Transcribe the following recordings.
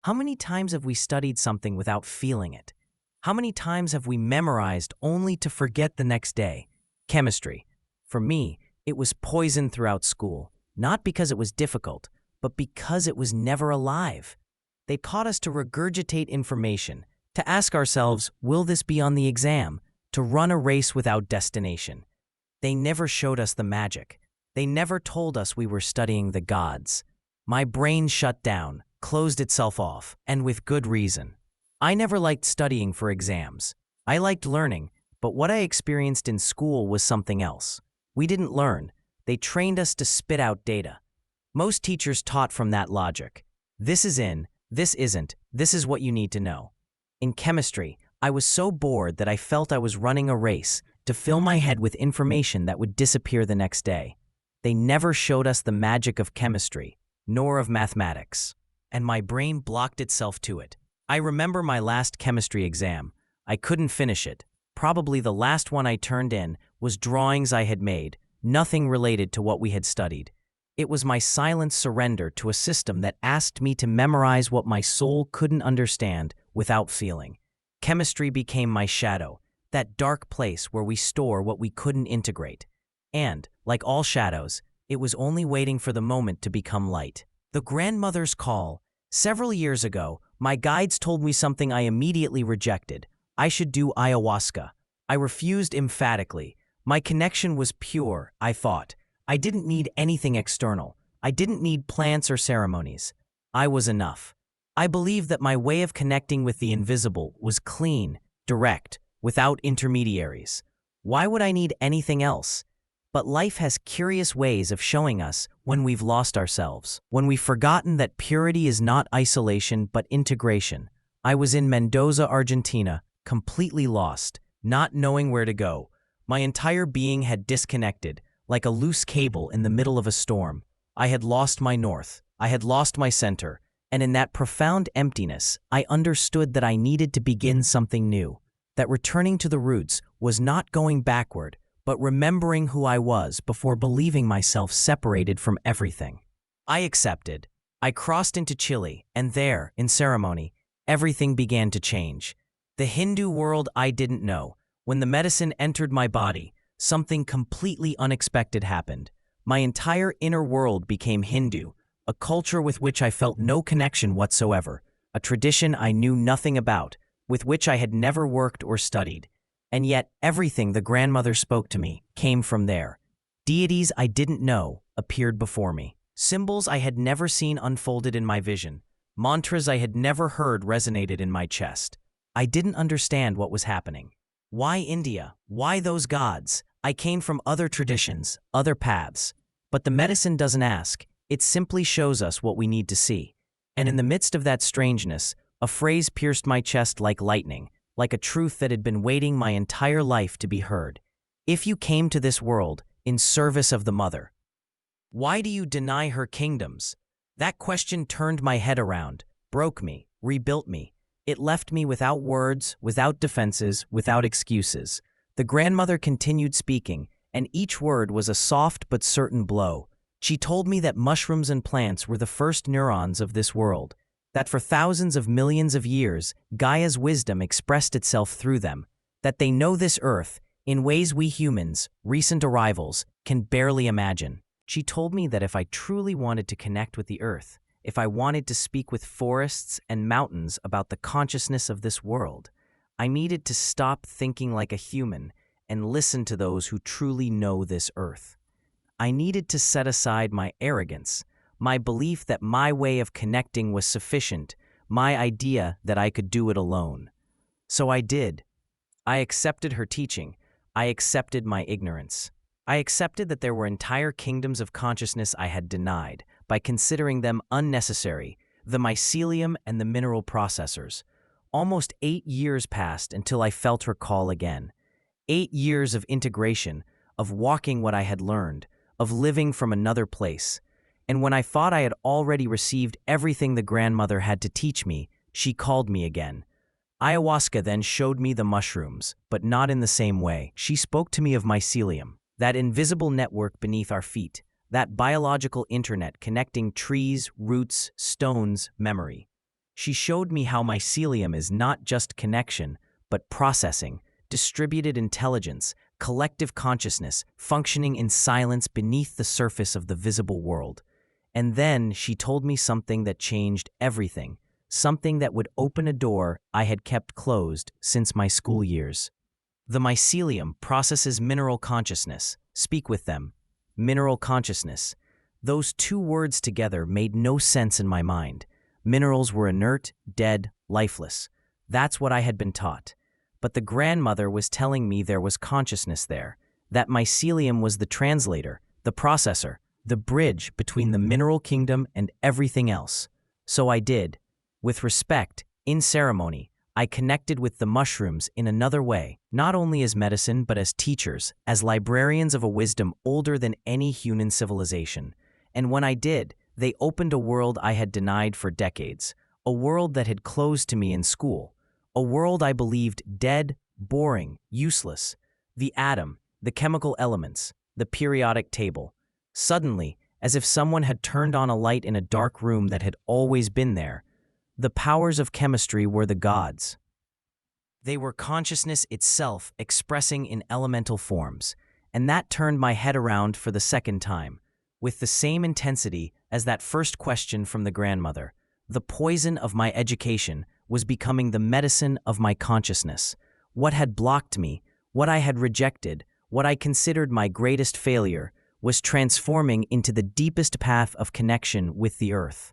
How many times have we studied something without feeling it? How many times have we memorized only to forget the next day? Chemistry. For me, it was poison throughout school, not because it was difficult, but because it was never alive. They taught us to regurgitate information, to ask ourselves, will this be on the exam? To run a race without destination. They never showed us the magic. They never told us we were studying the gods. My brain shut down, closed itself off, and with good reason. I never liked studying for exams. I liked learning, but what I experienced in school was something else. We didn't learn. They trained us to spit out data. Most teachers taught from that logic. This is in, this isn't, this is what you need to know. In chemistry, I was so bored that I felt I was running a race to fill my head with information that would disappear the next day. They never showed us the magic of chemistry, nor of mathematics. And my brain blocked itself to it. I remember my last chemistry exam. I couldn't finish it. Probably the last one I turned in was drawings I had made, nothing related to what we had studied. It was my silent surrender to a system that asked me to memorize what my soul couldn't understand without feeling. Chemistry became my shadow, that dark place where we store what we couldn't integrate. And, like all shadows, it was only waiting for the moment to become light. The grandmother's call. Several years ago, my guides told me something I immediately rejected. I should do ayahuasca. I refused emphatically. My connection was pure, I thought. I didn't need anything external. I didn't need plants or ceremonies. I was enough. I believed that my way of connecting with the invisible was clean, direct, without intermediaries. Why would I need anything else? But life has curious ways of showing us when we've lost ourselves, when we've forgotten that purity is not isolation but integration. I was in Mendoza, Argentina, completely lost, not knowing where to go. My entire being had disconnected, like a loose cable in the middle of a storm. I had lost my north. I had lost my center. And in that profound emptiness, I understood that I needed to begin something new, that returning to the roots was not going backward, but remembering who I was before believing myself separated from everything. I accepted. I crossed into Chile, and there, in ceremony, everything began to change. The Hindu world I didn't know. When the medicine entered my body, something completely unexpected happened. My entire inner world became Hindu, a culture with which I felt no connection whatsoever, a tradition I knew nothing about, with which I had never worked or studied. And yet everything the grandmother spoke to me came from there. Deities I didn't know appeared before me. Symbols I had never seen unfolded in my vision. Mantras I had never heard resonated in my chest. I didn't understand what was happening. Why India? Why those gods? I came from other traditions, other paths. But the medicine doesn't ask. It simply shows us what we need to see. And in the midst of that strangeness, a phrase pierced my chest like lightning, like a truth that had been waiting my entire life to be heard. If you came to this world in service of the mother, why do you deny her kingdoms? That question turned my head around, broke me, rebuilt me. It left me without words, without defenses, without excuses. The grandmother continued speaking, and each word was a soft but certain blow. She told me that mushrooms and plants were the first neurons of this world, that for thousands of millions of years, Gaia's wisdom expressed itself through them, that they know this earth in ways we humans, recent arrivals, can barely imagine. She told me that if I truly wanted to connect with the earth, if I wanted to speak with forests and mountains about the consciousness of this world, I needed to stop thinking like a human and listen to those who truly know this earth. I needed to set aside my arrogance, my belief that my way of connecting was sufficient, my idea that I could do it alone. So I did. I accepted her teaching. I accepted my ignorance. I accepted that there were entire kingdoms of consciousness I had denied by considering them unnecessary, the mycelium and the mineral processors. Almost 8 years passed until I felt her call again. 8 years of integration, of walking what I had learned, of living from another place. And when I thought I had already received everything the grandmother had to teach me, she called me again. Ayahuasca then showed me the mushrooms, but not in the same way. She spoke to me of mycelium, that invisible network beneath our feet, that biological internet connecting trees, roots, stones, memory. She showed me how mycelium is not just connection, but processing, distributed intelligence, collective consciousness, functioning in silence beneath the surface of the visible world. And then she told me something that changed everything, something that would open a door I had kept closed since my school years. The mycelium processes mineral consciousness. Speak with them. Mineral consciousness. Those two words together made no sense in my mind. Minerals were inert, dead, lifeless. That's what I had been taught. But the grandmother was telling me there was consciousness there, that mycelium was the translator, the processor, the bridge between the mineral kingdom and everything else. So I did. With respect, in ceremony, I connected with the mushrooms in another way, not only as medicine but as teachers, as librarians of a wisdom older than any human civilization. And when I did, they opened a world I had denied for decades, a world that had closed to me in school, a world I believed dead, boring, useless. The atom, the chemical elements, the periodic table. Suddenly, as if someone had turned on a light in a dark room that had always been there, the powers of chemistry were the gods. They were consciousness itself expressing in elemental forms, and that turned my head around for the second time, with the same intensity as that first question from the grandmother. The poison of my education was becoming the medicine of my consciousness. What had blocked me, what I had rejected, what I considered my greatest failure, was transforming into the deepest path of connection with the earth.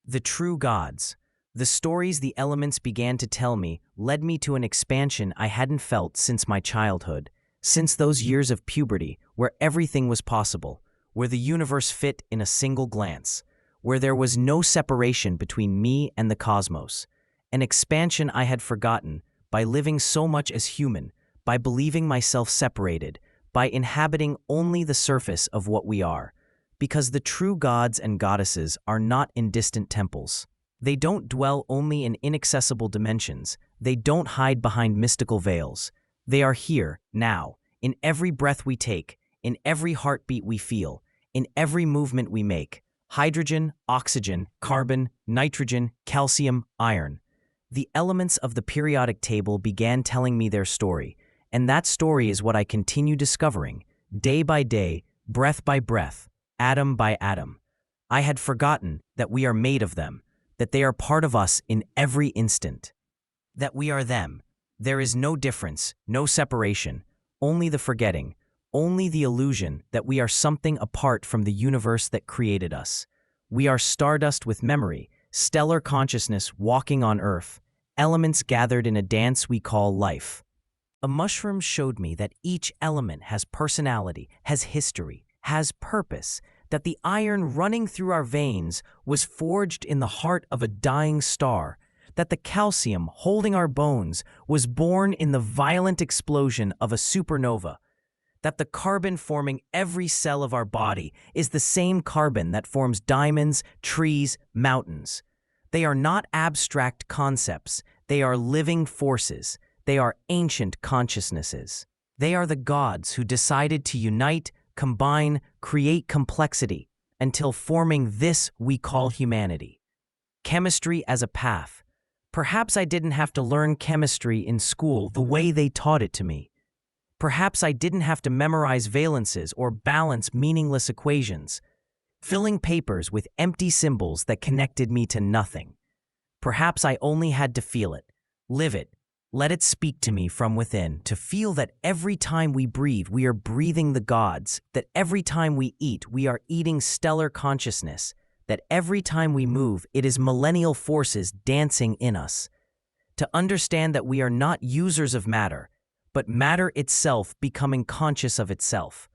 The true gods. The stories the elements began to tell me led me to an expansion I hadn't felt since my childhood, since those years of puberty where everything was possible, where the universe fit in a single glance, where there was no separation between me and the cosmos. An expansion I had forgotten by living so much as human, by believing myself separated, by inhabiting only the surface of what we are, because the true gods and goddesses are not in distant temples. They don't dwell only in inaccessible dimensions. They don't hide behind mystical veils. They are here, now, in every breath we take, in every heartbeat we feel, in every movement we make. Hydrogen, oxygen, carbon, nitrogen, calcium, iron. The elements of the periodic table began telling me their story, and that story is what I continue discovering, day by day, breath by breath, atom by atom. I had forgotten that we are made of them, that they are part of us in every instant, that we are them. There is no difference, no separation, only the forgetting, only the illusion that we are something apart from the universe that created us. We are stardust with memory, stellar consciousness walking on Earth, elements gathered in a dance we call life. A mushroom showed me that each element has personality, has history, has purpose, that the iron running through our veins was forged in the heart of a dying star, that the calcium holding our bones was born in the violent explosion of a supernova, that the carbon forming every cell of our body is the same carbon that forms diamonds, trees, mountains. They are not abstract concepts. They are living forces. They are ancient consciousnesses. They are the gods who decided to unite, combine, create complexity until forming this we call humanity. Chemistry as a path. Perhaps I didn't have to learn chemistry in school the way they taught it to me. Perhaps I didn't have to memorize valences or balance meaningless equations, filling papers with empty symbols that connected me to nothing. Perhaps I only had to feel it, live it, let it speak to me from within, to feel that every time we breathe, we are breathing the gods, that every time we eat, we are eating stellar consciousness, that every time we move, it is millennial forces dancing in us. To understand that we are not users of matter, but matter itself becoming conscious of itself.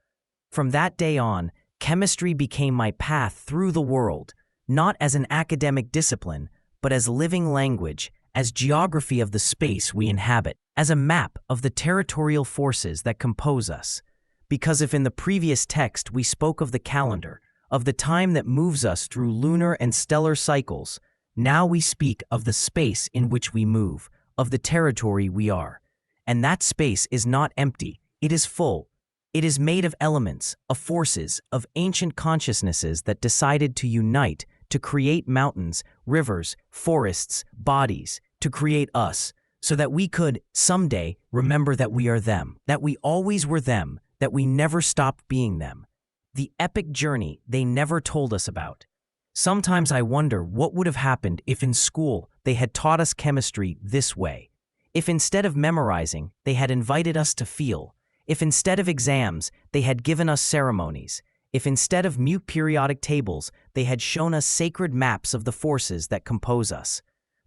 From that day on, chemistry became my path through the world, not as an academic discipline, but as living language, as geography of the space we inhabit, as a map of the territorial forces that compose us. Because if in the previous text we spoke of the calendar, of the time that moves us through lunar and stellar cycles, now we speak of the space in which we move, of the territory we are. And that space is not empty, it is full. It is made of elements, of forces, of ancient consciousnesses that decided to unite, to create mountains, rivers, forests, bodies, to create us, so that we could, someday, remember that we are them, that we always were them, that we never stopped being them. The epic journey they never told us about. Sometimes I wonder what would have happened if in school they had taught us chemistry this way. If instead of memorizing, they had invited us to feel. If instead of exams, they had given us ceremonies. If instead of mute periodic tables, they had shown us sacred maps of the forces that compose us.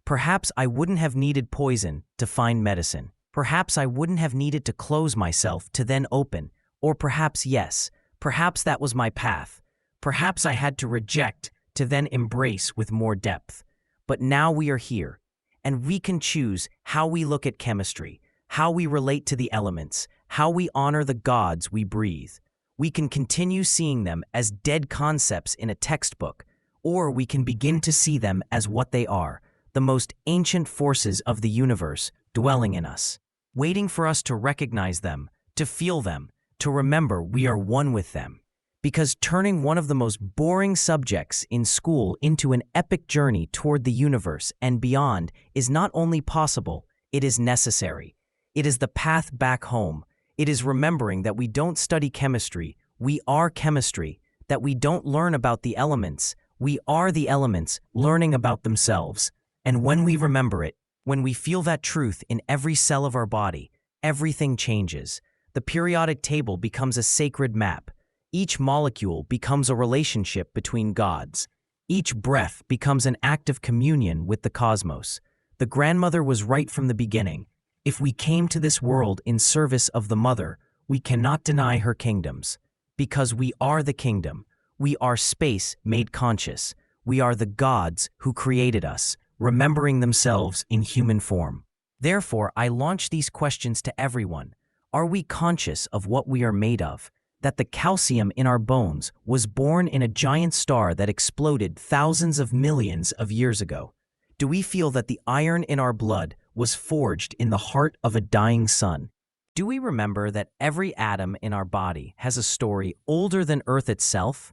Perhaps I wouldn't have needed poison to find medicine. Perhaps I wouldn't have needed to close myself to then open. Or perhaps yes, perhaps that was my path. Perhaps I had to reject to then embrace with more depth. But now we are here, and we can choose how we look at chemistry, how we relate to the elements, how we honor the gods we breathe. We can continue seeing them as dead concepts in a textbook, or we can begin to see them as what they are, the most ancient forces of the universe dwelling in us, waiting for us to recognize them, to feel them, to remember we are one with them. Because turning one of the most boring subjects in school into an epic journey toward the universe and beyond is not only possible, it is necessary. It is the path back home. It is remembering that we don't study chemistry, we are chemistry, that we don't learn about the elements, we are the elements learning about themselves. And when we remember it, when we feel that truth in every cell of our body, everything changes. The periodic table becomes a sacred map. Each molecule becomes a relationship between gods. Each breath becomes an act of communion with the cosmos. The grandmother was right from the beginning. If we came to this world in service of the mother, we cannot deny her kingdoms. Because we are the kingdom. We are space made conscious. We are the gods who created us, remembering themselves in human form. Therefore, I launch these questions to everyone. Are we conscious of what we are made of? That the calcium in our bones was born in a giant star that exploded thousands of millions of years ago? Do we feel that the iron in our blood was forged in the heart of a dying sun? Do we remember that every atom in our body has a story older than Earth itself?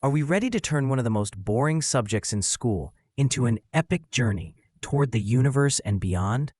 Are we ready to turn one of the most boring subjects in school into an epic journey toward the universe and beyond?